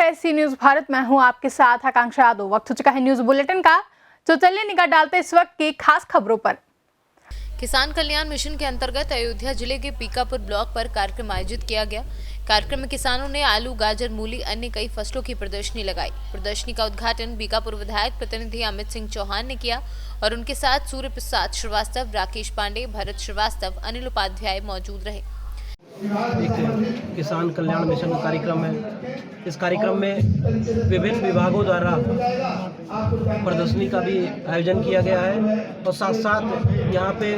है सी न्यूज भारत। मैं हूं आपके साथ आकांक्षा यादव। वक्त हो चुका है न्यूज बुलेटिन का, तो चलिए निगाह डालते हैं इस वक्त की खास खबरों पर। किसान कल्याण मिशन के अंतर्गत अयोध्या जिले के पीकापुर ब्लॉक पर कार्यक्रम आयोजित किया गया। कार्यक्रम में किसानों ने आलू, गाजर, मूली, अन्य कई फसलों की प्रदर्शनी लगाई। प्रदर्शनी का उद्घाटन पीकापुर विधायक प्रतिनिधि अमित सिंह चौहान ने किया और उनके साथ सूर्य प्रसाद श्रीवास्तव, राकेश पांडे, भरत श्रीवास्तव, अनिल उपाध्याय मौजूद रहे। एक किसान कल्याण मिशन का कार्यक्रम है। इस कार्यक्रम में विभिन्न विभागों द्वारा प्रदर्शनी का भी आयोजन किया गया है और साथ साथ यहाँ पे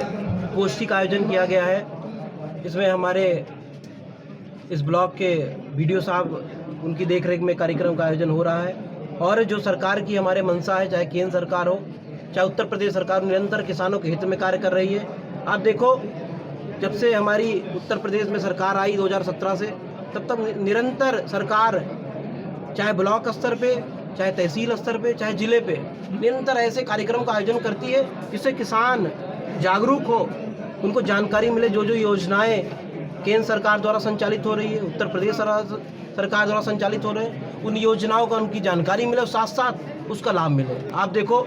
गोष्ठी का आयोजन किया गया है। इसमें हमारे इस ब्लॉक के बीडीओ साहब, उनकी देखरेख में कार्यक्रम का आयोजन हो रहा है। और जो सरकार की हमारे मंशा है, चाहे केंद्र सरकार हो चाहे उत्तर प्रदेश सरकार, निरंतर किसानों के हित में कार्य कर रही है। आप देखो, जब से हमारी उत्तर प्रदेश में सरकार आई 2017 से, तब तक निरंतर सरकार चाहे ब्लॉक स्तर पे, चाहे तहसील स्तर पे, चाहे जिले पे, निरंतर ऐसे कार्यक्रम का आयोजन करती है जिससे किसान जागरूक हो, उनको जानकारी मिले। जो जो योजनाएं केंद्र सरकार द्वारा संचालित हो रही है, उत्तर प्रदेश सरकार द्वारा संचालित हो रहे हैं, उन योजनाओं का उनकी जानकारी मिले और साथ साथ उसका लाभ मिले। आप देखो,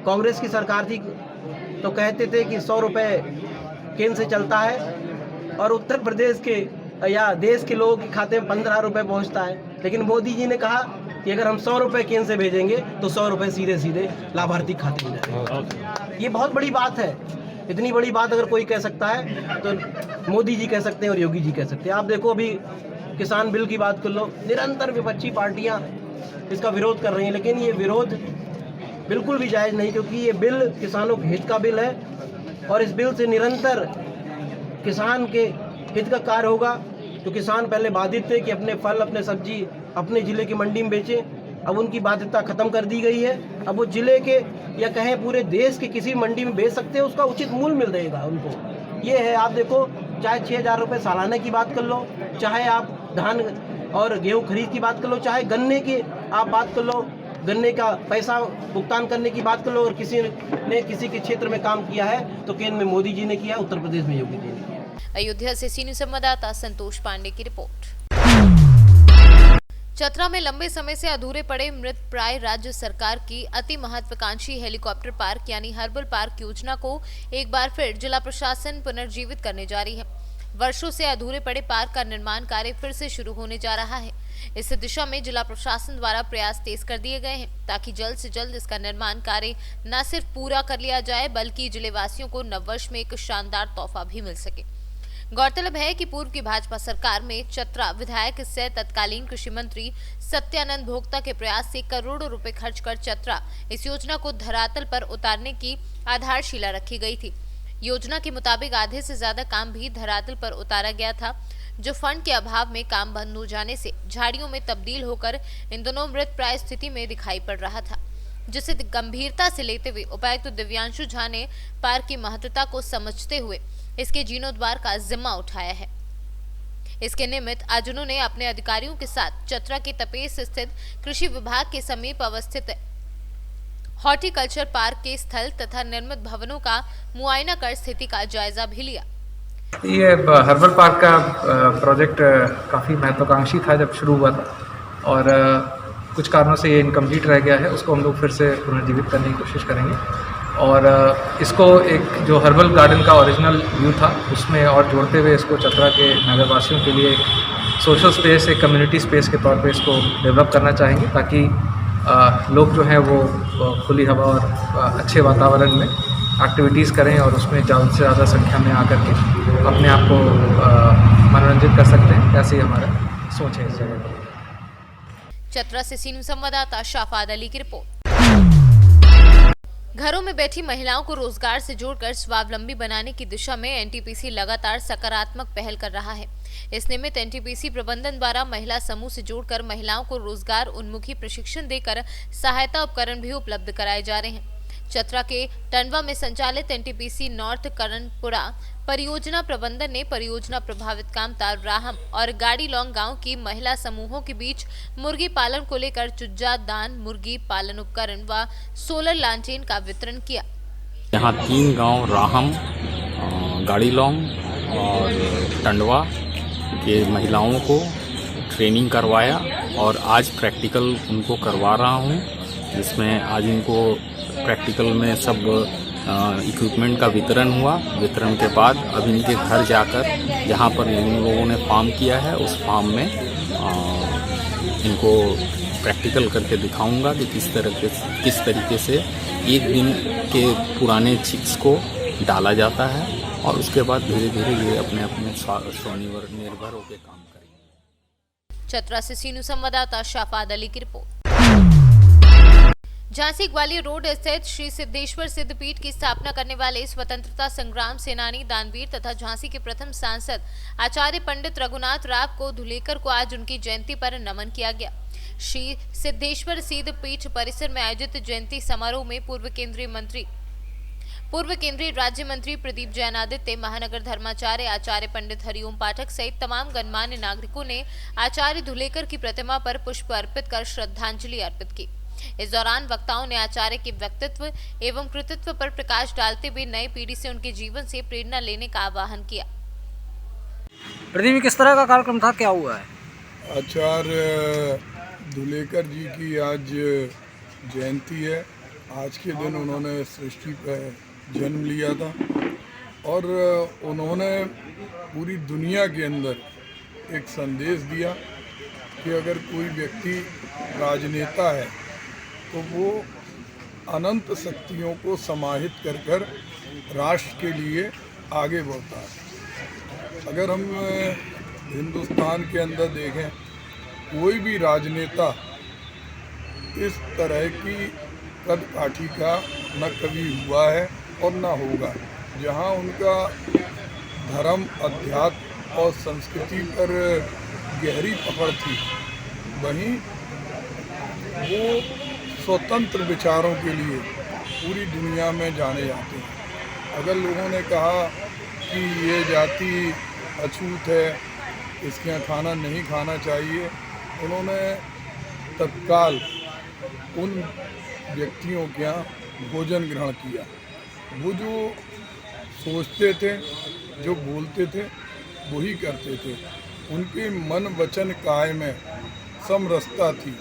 कांग्रेस की सरकार थी तो कहते थे कि 100 रुपये केंद्र से चलता है और उत्तर प्रदेश के या देश के लोगों के खाते में 15 रुपये पहुँचता है। लेकिन मोदी जी ने कहा कि अगर हम 100 रुपये केंद्र से भेजेंगे तो 100 रुपये सीधे सीधे लाभार्थी खाते में जाएंगे। ये बहुत बड़ी बात है। इतनी बड़ी बात अगर कोई कह सकता है तो मोदी जी कह सकते हैं और योगी जी कह सकते हैं। आप देखो, अभी किसान बिल की बात कर लो, निरंतर विपक्षी पार्टियाँ इसका विरोध कर रही हैं, लेकिन ये विरोध बिल्कुल भी जायज़ नहीं, क्योंकि ये बिल किसानों के हित का बिल है और इस बिल से निरंतर किसान के हित का कार्य होगा। तो किसान पहले बाधित थे कि अपने फल, अपने सब्जी अपने ज़िले की मंडी में बेचें। अब उनकी बाध्यता ख़त्म कर दी गई है। अब वो ज़िले के या कहें पूरे देश के किसी मंडी में बेच सकते हैं, उसका उचित मूल्य मिल जाएगा उनको। ये है, आप देखो, चाहे 6,000 रुपये सालाना की बात कर लो, चाहे आप धान और गेहूँ खरीद की बात कर लो, चाहे गन्ने की आप बात कर लो, गन्ने का पैसा भुगतान करने की बात कर लो। और किसी ने किसी के क्षेत्र में काम किया है तो केंद्र में मोदी जी ने किया, उत्तर प्रदेश में योगी जी ने किया। अयोध्या से सी न्यूज संवाददाता संतोष पांडे की रिपोर्ट। चतरा में लंबे समय से अधूरे पड़े मृत प्राय राज्य सरकार की अति महत्वाकांक्षी हेलीकॉप्टर पार्क यानी हर्बल पार्क योजना को एक बार फिर जिला प्रशासन पुनर्जीवित करने जा रही है। वर्षों से अधूरे पड़े पार्क का निर्माण कार्य फिर से शुरू होने जा रहा है। इस दिशा में जिला प्रशासन द्वारा प्रयास तेज कर दिए गए हैं ताकि जल्द से जल्द इसका निर्माण कार्य न सिर्फ पूरा कर लिया जाए बल्कि जिले वासियों को नववर्ष में एक शानदार तोहफा भी मिल सके। गौरतलब है कि पूर्व की भाजपा सरकार में चतरा विधायक से तत्कालीन कृषि मंत्री सत्यानंद भोक्ता के प्रयास से करोड़ों रुपए खर्च कर चतरा इस योजना को धरातल पर उतारने की आधारशिला रखी गई थी। योजना के मुताबिक आधे से ज्यादा काम भी धरातल पर उतारा गया था, जो फंड के अभाव में काम बंद हो जाने से झाड़ियों में तब्दील होकर इन दोनों मृत प्राय स्थिति में दिखाई पड़ रहा था, जिसे गंभीरता से लेते हुए उपायुक्त दिव्यांशु झा ने पार्क की महत्वता को समझते हुए इसके जीर्णोद्धार का जिम्मा उठाया है। इसके निमित्त आज उन्होंने अपने अधिकारियों के साथ चतरा के तपेश स्थित कृषि विभाग के समीप अवस्थित हॉर्टिकल्चर पार्क के स्थल तथा निर्मित भवनों का मुआयना कर स्थिति का जायजा भी लिया। ये हर्बल पार्क का प्रोजेक्ट काफ़ी महत्वाकांक्षी था जब शुरू हुआ था और कुछ कारणों से ये इनकम्प्लीट रह गया है। उसको हम लोग फिर से पुनर्जीवित करने की कोशिश करेंगे और इसको एक जो हर्बल गार्डन का ओरिजिनल व्यू था उसमें और जोड़ते हुए इसको चतरा के नगरवासियों के लिए एक सोशल स्पेस, एक कम्युनिटी स्पेस के तौर पे इसको डेवलप करना चाहेंगे ताकि लोग जो हैं वो खुली हवा और अच्छे वातावरण में एक्टिविटीज़ करें और उसमें ज़्यादा से ज़्यादा संख्या में आकर के अपने आप को मनोरंजित कर सकते हैं। ऐसे ही हमारा सोच है इस जगह पर। चतरा से सी न्यूज संवाददाता शाफाद अली की रिपोर्ट। घरों में बैठी महिलाओं को रोजगार से जोड़कर स्वावलंबी बनाने की दिशा में एनटीपीसी लगातार सकारात्मक पहल कर रहा है। इस निमित्त एनटीपीसी प्रबंधन द्वारा महिला समूह से जोड़कर महिलाओं को रोजगार उन्मुखी प्रशिक्षण देकर सहायता उपकरण भी उपलब्ध कराए जा रहे हैं। चतरा के टंडवा में संचालित एनटीपीसी नॉर्थ करणपुरा परियोजना प्रबंधन ने परियोजना प्रभावित कामता राहम और गाड़ी लॉन्ग गांव की महिला समूहों के बीच मुर्गी पालन को लेकर चुज्जा दान, मुर्गी पालन उपकरण व सोलर लालटेन का वितरण किया। यहाँ 3 गांव राहम, गाड़ी लॉन्ग और टंडवा के महिलाओं को ट्रेनिंग करवाया और आज प्रैक्टिकल उनको करवा रहा हूँ, जिसमें आज इनको प्रैक्टिकल में सब इक्विपमेंट का वितरण हुआ। वितरण के बाद अब इनके घर जाकर जहाँ पर इन लोगों ने फार्म किया है उस फार्म में इनको प्रैक्टिकल करके दिखाऊंगा कि किस तरीके से एक दिन के पुराने चिक्स को डाला जाता है और उसके बाद धीरे धीरे ये अपने अपने स्वनिर्भर होकर काम करेंगे। चतरा से सीनू संवाददाता शाफाद अली की रिपोर्ट। झांसी ग्वालियर रोड स्थित श्री सिद्धेश्वर सिद्धपीठ की स्थापना करने वाले स्वतंत्रता संग्राम सेनानी, दानवीर तथा झांसी के प्रथम सांसद आचार्य पंडित रघुनाथ राव को धुलेकर को आज उनकी जयंती पर नमन किया गया। श्री सिद्धेश्वर सिद्धपीठ परिसर में आयोजित जयंती समारोह में पूर्व केंद्रीय राज्य मंत्री प्रदीप जैनादित्य, महानगर धर्माचार्य आचार्य पंडित हरिओम पाठक सहित तमाम गणमान्य नागरिकों ने आचार्य धुलेकर की प्रतिमा पर पुष्प अर्पित कर श्रद्धांजलि अर्पित की। इस दौरान वक्ताओं ने आचार्य के व्यक्तित्व एवं कृतित्व पर प्रकाश डालते हुए नई पीढ़ी से उनके जीवन से प्रेरणा लेने का आह्वान किया। प्रदीप, किस तरह का कार्यक्रम था, क्या हुआ है? आचार्य धुलेकर जी की आज जयंती है। आज के दिन उन्होंने सृष्टि पर जन्म लिया था और उन्होंने पूरी दुनिया के अंदर एक संदेश दिया कि अगर कोई व्यक्ति राजनेता है तो वो अनंत शक्तियों को समाहित कर कर राष्ट्र के लिए आगे बढ़ता है। अगर हम हिंदुस्तान के अंदर देखें, कोई भी राजनेता इस तरह की कद काठी का न कभी हुआ है और न होगा। जहाँ उनका धर्म, अध्यात्म और संस्कृति पर गहरी पकड़ थी, वहीं वो स्वतंत्र विचारों के लिए पूरी दुनिया में जाने जाते हैं। अगर लोगों ने कहा कि ये जाति अछूत है, इसके यहाँ खाना नहीं खाना चाहिए, उन्होंने तत्काल उन व्यक्तियों के यहाँ भोजन ग्रहण किया। वो जो सोचते थे, जो बोलते थे, वही करते थे। उनके मन वचन काय में समरसता थी।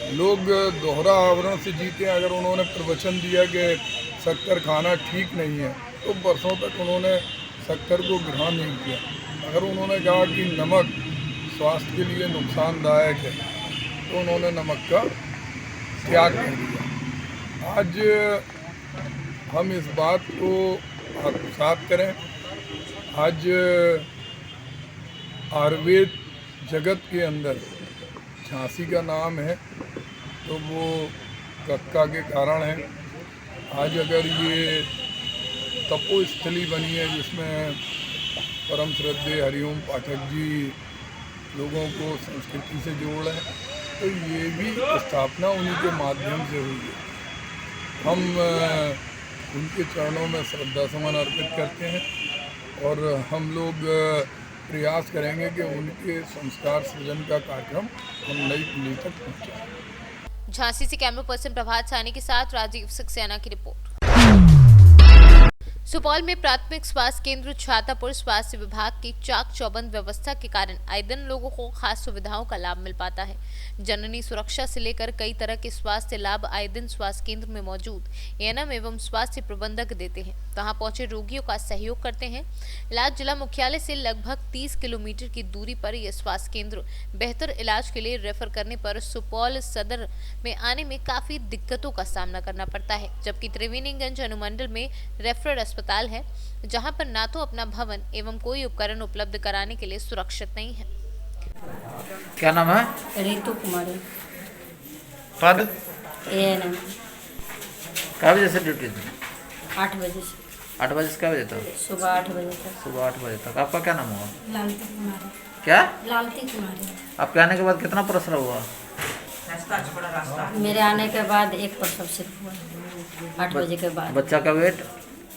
लोग दोहरा आवरण से जीते। अगर उन्होंने प्रवचन दिया कि शक्कर खाना ठीक नहीं है, तो बरसों तक उन्होंने शक्कर को ग्रहण नहीं किया। अगर उन्होंने कहा कि नमक स्वास्थ्य के लिए नुकसानदायक है, तो उन्होंने नमक का त्याग कर दिया। आज हम इस बात को आत्मसात करें। आज आयुर्वेद जगत के अंदर झांसी का नाम है, तो वो कक्का के कारण है। आज अगर ये तपोस्थली बनी है जिसमें परम श्रद्धेय हरिओम पाठक जी लोगों को संस्कृति से जोड़ रहे हैं, तो ये भी स्थापना उन्हीं के माध्यम से हुई है। हम उनके चरणों में श्रद्धा सुमन अर्पित करते हैं और हम लोग प्रयास करेंगे कि उनके संस्कार सृजन का कार्यक्रम हम नई पीढ़ी तक पहुँचाएं। झांसी से कैमरा पर्सन प्रभात सानी के साथ राजीव सक्सेना की रिपोर्ट। सुपौल में प्राथमिक स्वास्थ्य केंद्र छातापुर स्वास्थ्य विभाग की चाक चौबंद व्यवस्था के कारण आए दिन लोगों को खास सुविधाओं का लाभ मिल पाता है। जननी सुरक्षा से लेकर कई तरह के स्वास्थ्य लाभ आए दिन स्वास्थ्य केंद्र में मौजूद एएनएम एवं स्वास्थ्य प्रबंधक देते हैं। वहां पहुंचे रोगियों का सहयोग करते हैं। इलाज जिला मुख्यालय से लगभग 30 किलोमीटर की दूरी पर यह स्वास्थ्य केंद्र बेहतर इलाज के लिए रेफर करने पर सुपौल सदर में आने में काफी दिक्कतों का सामना करना पड़ता है, जबकि त्रिवेणीगंज अनुमंडल में रेफरल अस्पताल है, जहां पर ना तो अपना भवन एवं कोई उपकरण उपलब्ध कराने के लिए सुरक्षित नहीं है। क्या नाम है? ऋतु कुमारी, पद? एएनएम। क्या बजे से ड्यूटी थी? 8 बजे से 8 बजे से क्या बजे तक? सुबह 8 बजे तक। सुबह 8 बजे तक। आपका क्या नाम हुआ? लालती कुमारी। क्या? लालती कुमारी। आपके आने के बाद कितना प्रसव हुआ? मेरे आने के बाद एक प्रसव सिर्फ हुआ 8 बजे के बाद। बच्चा का वेट?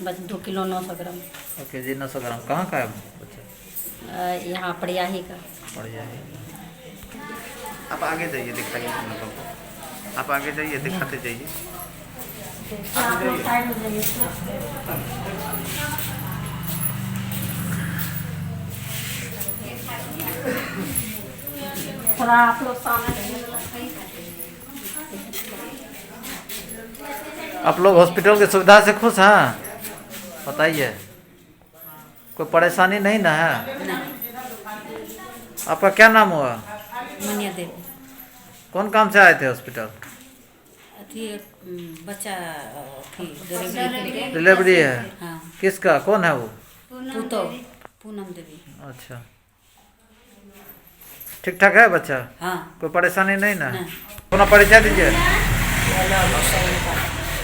बस 2 किलो 900 ग्राम। ओके जी, 900 ग्राम। कहाँ का है बच्चा? यहाँ पड़ियाही का। पड़ जाए। आप आगे जाइए, दिखाइए हम लोगों को। आप आगे जाइए, दिखाते जाइए। थोड़ा थोड़ा आप लोग सामने आप लोग हॉस्पिटल की सुविधा से खुश हैं? बताइए, कोई परेशानी नहीं ना है? आपका क्या नाम हुआ? मनिया देवी कौन काम से आए थे हॉस्पिटल? अथी बच्चा थी डिलीवरी डिलीवरी है? हाँ किसका, कौन है वो? पूतो पूनम देवी अच्छा, ठीक ठाक है बच्चा? हाँ कोई परेशानी नहीं ना? नहीं। अपना परिचय दीजिए।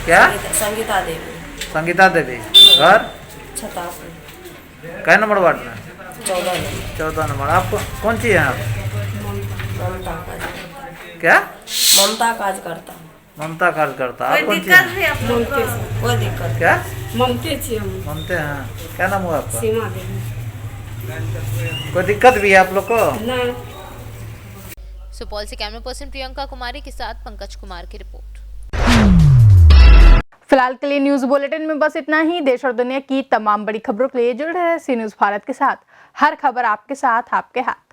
क्या? संगीता देवी संगीता देवी, घर छतापुर कै नंबर वार्ड में? 14 नंबर। आप कौन सी हैं आप? ममता काज क्या? ममता काज करता ममता कार्यकर्ता। आप कौन सी हैं? कोई दिक्कत क्या? ममते छी हम ममते हैं। क्या नाम हुआ आपका? सीमा देवी कोई दिक्कत भी है आप लोग को? नहीं सुपौल से कैमरा पर्सन प्रियंका कुमारी के साथ पंकज कुमार की रिपोर्ट। फिलहाल के लिए न्यूज बुलेटिन में बस इतना ही। देश और दुनिया की तमाम बड़ी खबरों के लिए जुड़े रहे सी न्यूज भारत के साथ। हर खबर आपके साथ, आपके हाथ।